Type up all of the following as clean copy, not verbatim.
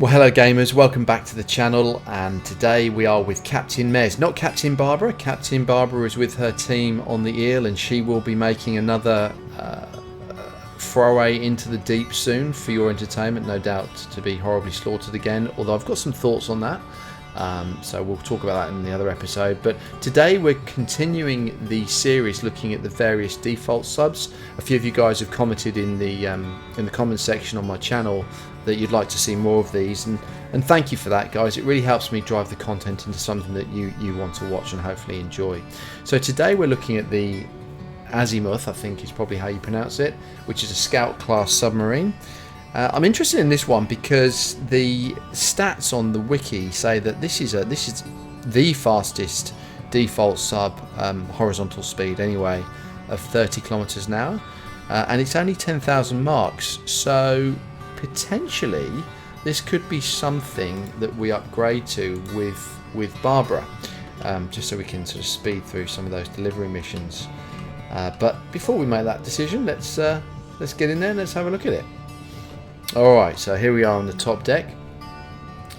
Well, hello gamers, welcome back to the channel, and today we are with Captain Mez, not Captain Barbara. Captain Barbara is with her team on the Eel, and she will be making another foray into the deep soon for your entertainment, no doubt to be horribly slaughtered again, although I've got some thoughts on that. So we'll talk about that in the other episode. But today we're continuing the series looking at the various default subs. A few of you guys have commented in the comments section on my channel that you'd like to see more of these, and thank you for that, guys. It really helps me drive the content into something that you want to watch and hopefully enjoy. So today we're looking at the Azimuth, I think is probably how you pronounce it, which is a scout class submarine. I'm interested in this one because the stats on the wiki say that this is the fastest default sub, horizontal speed anyway, of 30 kilometers an hour, and it's only 10,000 marks. So potentially this could be something that we upgrade to with Barbara, just so we can sort of speed through some of those delivery missions. But before we make that decision, let's get in there and let's have a look at it. Alright, so here we are on the top deck.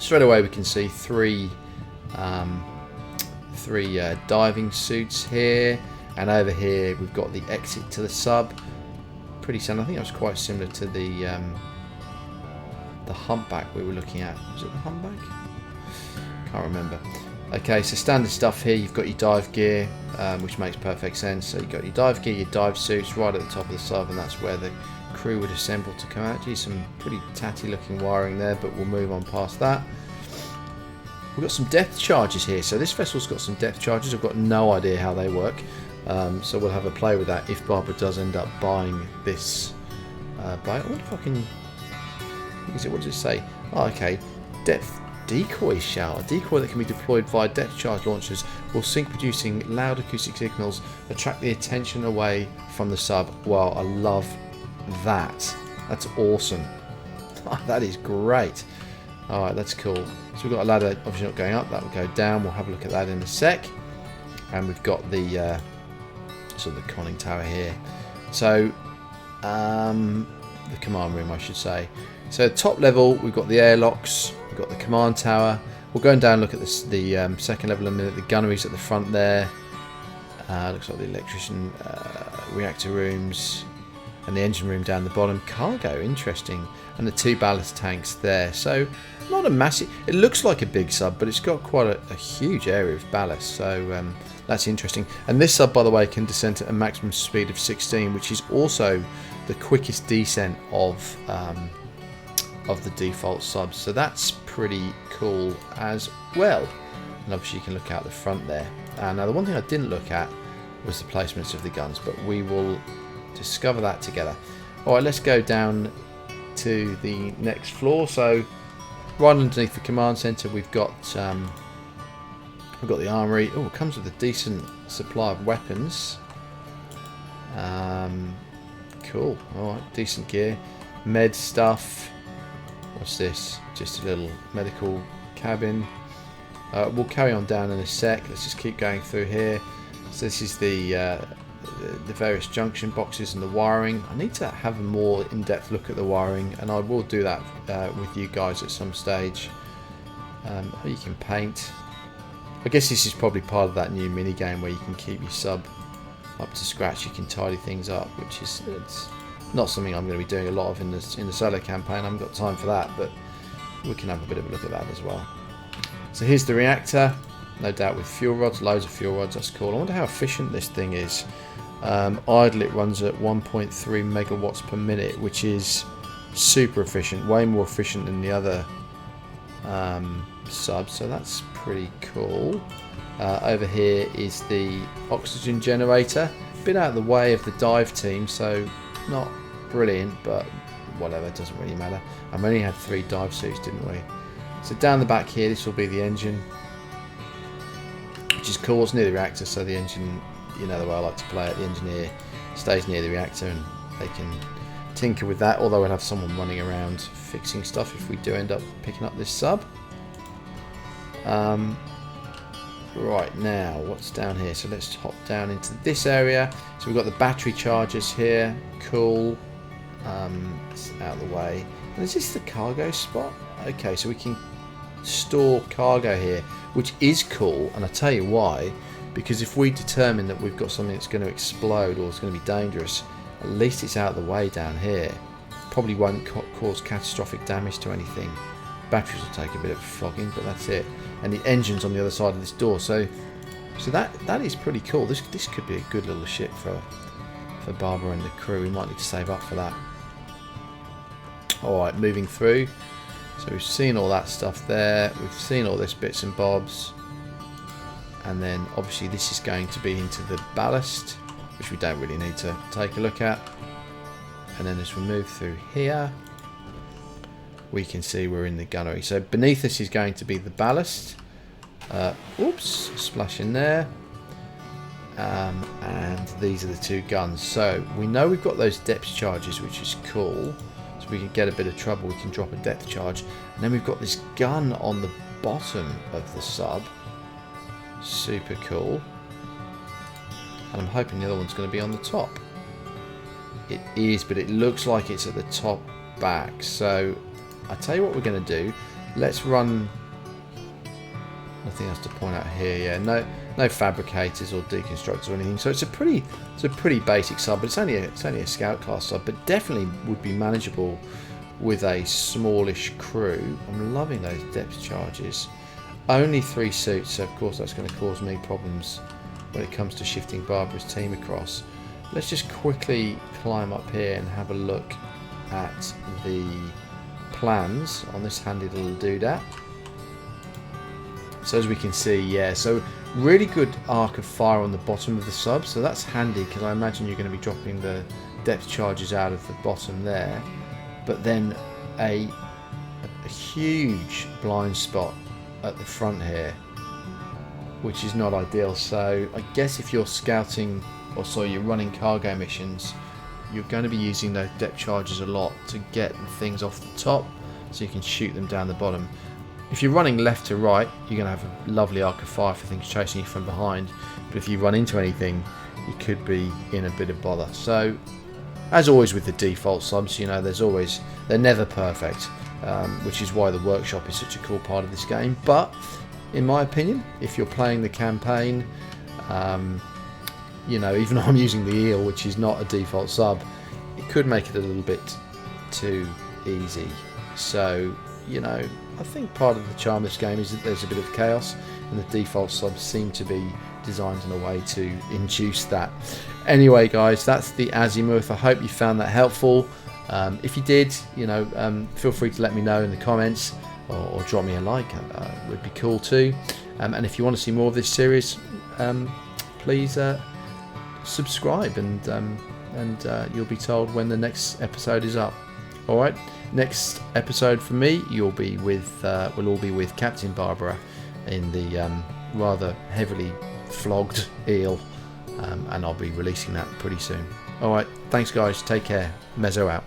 Straight away we can see three diving suits here, and over here we've got the exit to the sub. Pretty standard. I think that was quite similar to the humpback we were looking at. Was it the humpback? Can't remember. Okay, so standard stuff here. You've got your dive gear, which makes perfect sense. So you've got your dive gear, your dive suits right at the top of the sub, and that's where the crew would assemble to come out. Geez, some pretty tatty looking wiring there, but we'll move on past that. We've got some depth charges here. So this vessel's got some depth charges. I've got no idea how they work. So we'll have a play with that if Barbara does end up buying this. I wonder if I can... What does it say? Oh, okay. Depth decoy shower. A decoy that can be deployed via depth charge launchers will sync, producing loud acoustic signals, attract the attention away from the sub. Wow, I love that. That's awesome. That is great. Alright, that's cool. So we've got a ladder, obviously not going up, that will go down. We'll have a look at that in a sec. And we've got the sort of the conning tower here. So the command room, I should say. So top level, we've got the airlocks, we've got the command tower. We'll go down and look at this, the second level in a minute. The gunnery's at the front there. Looks like the electrician, reactor rooms, and the engine room down the bottom. Cargo, interesting. And the two ballast tanks there. So not a massive... It looks like a big sub, but it's got quite a huge area of ballast. So that's interesting. And this sub, by the way, can descend at a maximum speed of 16, which is also the quickest descent of the default subs. So that's pretty cool as well. And obviously you can look out the front there. Now the one thing I didn't look at was the placements of the guns, but we will discover that together. Alright, let's go down to the next floor. So right underneath the command center we've got the armory. Oh, it comes with a decent supply of weapons. Cool. Alright, decent gear. Med stuff. What's this? Just a little medical cabin. We'll carry on down in a sec. Let's just keep going through here. So this is the various junction boxes and the wiring. I need to have a more in-depth look at the wiring, and I will do that with you guys at some stage. You can paint. I guess this is probably part of that new mini game where you can keep your sub up to scratch. You can tidy things up, which is it's not something I'm going to be doing a lot of in the solo campaign. I haven't got time for that, but we can have a bit of a look at that as well. So here's the reactor, no doubt with fuel rods, loads of fuel rods. That's cool. I wonder how efficient this thing is. Idle, it runs at 1.3 megawatts per minute, which is super efficient, way more efficient than the other subs. So that's pretty cool. Over here is the oxygen generator. Been out of the way of the dive team, so not brilliant, but whatever, it doesn't really matter. And we only had 3 dive suits, didn't we? So down the back here, this will be the engine, which is cool. It's near the reactor, so the engine, you know the way I like to play it, the engineer stays near the reactor and they can tinker with that, although we'll have someone running around fixing stuff if we do end up picking up this sub. Right, now what's down here? So let's hop down into this area. So we've got the battery chargers here, cool. It's out of the way. And is this the cargo spot? Okay, so we can store cargo here, which is cool, and I'll tell you why. Because if we determine that we've got something that's going to explode or it's going to be dangerous, at least it's out of the way down here. Probably won't cause catastrophic damage to anything. Batteries will take a bit of flogging, but that's it. And the engine's on the other side of this door, so that is pretty cool. This could be a good little ship for Barbara and the crew. We might need to save up for that. Alright, moving through. So we've seen all that stuff there. We've seen all this bits and bobs. And then obviously this is going to be into the ballast, which we don't really need to take a look at. And then as we move through here, we can see we're in the gunnery. So beneath us is going to be the ballast. Oops, splash in there. And these are the two guns. So we know we've got those depth charges, which is cool. So we can get a bit of trouble, we can drop a depth charge. And then we've got this gun on the bottom of the sub. Super cool. And I'm hoping the other one's going to be on the top. It is, but it looks like it's at the top back. So I'll tell you what we're going to do. Let's run... Nothing else to point out here. Yeah, no fabricators or deconstructors or anything. So it's a pretty basic sub, but it's only a scout class sub, but definitely would be manageable with a smallish crew. I'm loving those depth charges. Only 3 suits, so of course that's going to cause me problems when it comes to shifting Barbara's team across. Let's just quickly climb up here and have a look at the plans on this handy little doodad. So as we can see, yeah, so really good arc of fire on the bottom of the sub, so that's handy because I imagine you're going to be dropping the depth charges out of the bottom there. But then a huge blind spot at the front here, which is not ideal. So I guess if you're scouting, or so you're running cargo missions, you're going to be using those depth charges a lot to get the things off the top so you can shoot them down the bottom. If you're running left to right, you're going to have a lovely arc of fire for things chasing you from behind, but if you run into anything, you could be in a bit of bother. So as always with the default subs, you know, they're never perfect. Which is why the workshop is such a cool part of this game. But in my opinion, if you're playing the campaign, you know, even though I'm using the eel, which is not a default sub, it could make it a little bit too easy. So, you know, I think part of the charm of this game is that there's a bit of chaos, and the default subs seem to be designed in a way to induce that. Anyway, guys, that's the Azimuth. I hope you found that helpful. If you did, you know, feel free to let me know in the comments, or drop me a like. Would be cool too. And if you want to see more of this series, please subscribe, and you'll be told when the next episode is up. All right, next episode for me, we'll all be with Captain Barbara in the rather heavily flogged eel, and I'll be releasing that pretty soon. All right, thanks guys, take care. Mezso out.